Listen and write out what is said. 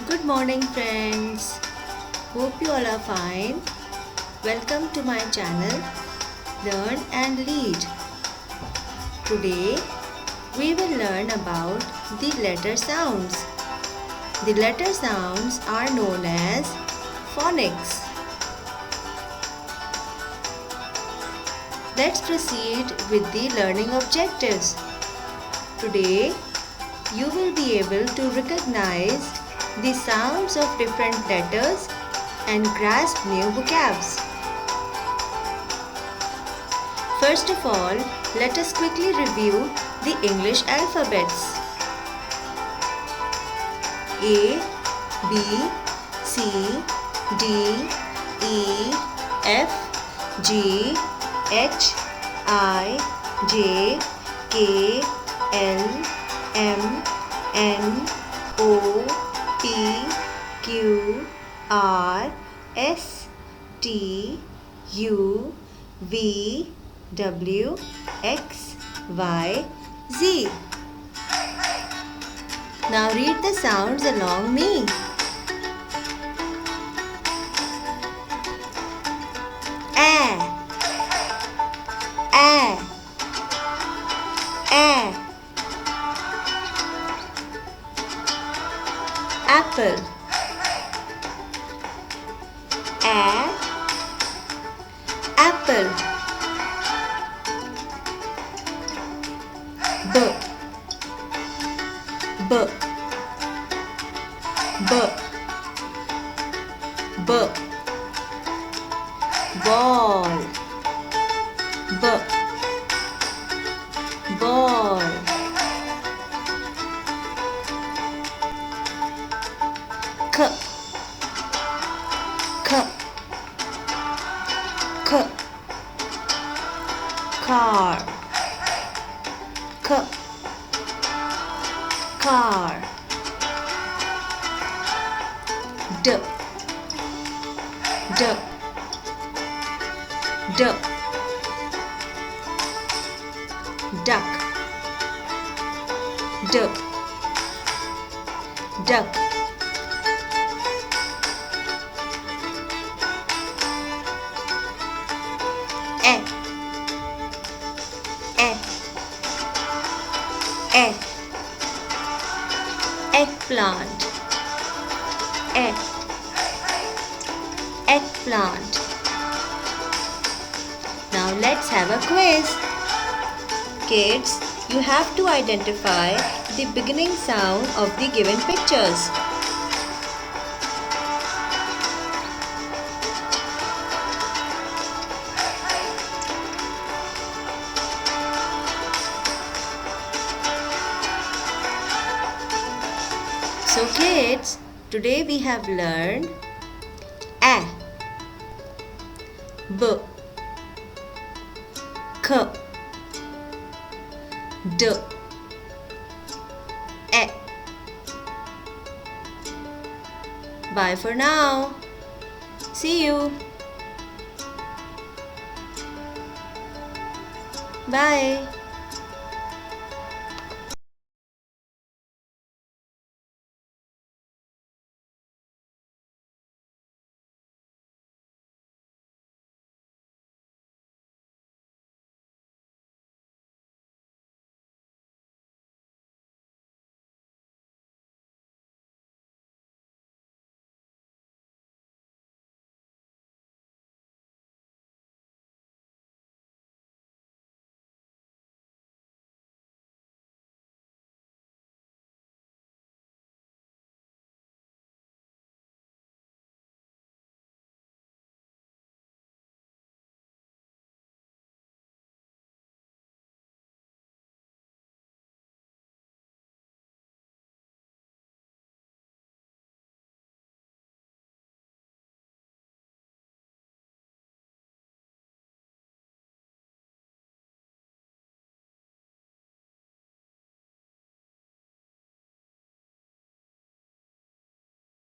Good morning, friends. Hope you all are fine. Welcome to my channel, Learn and Lead. Today, we will learn about the letter sounds. The letter sounds are known as phonics. Let's proceed with the learning objectives. Today, you will be able to recognize the sounds of different letters and grasp new vocabs. First of all, let us quickly review the English alphabets. A, B, C, D, E, F, G, H, I, J, K, L, M, N, O, P, Q, R, S, T, U, V, W, X, Y, Z. Now read the sounds along me. A, A, A. Apple. A, apple. B, B, B, B. Ball. B, ball. K, K, K. Car. K, car. D, D, D. Duck. D, duck. E, E, E. Eggplant. E, eggplant. Now let's have a quiz. Kids, you have to identify the beginning sound of the given pictures. So kids, today we have learned A, B, K, D, E. Bye for now. See you. Bye.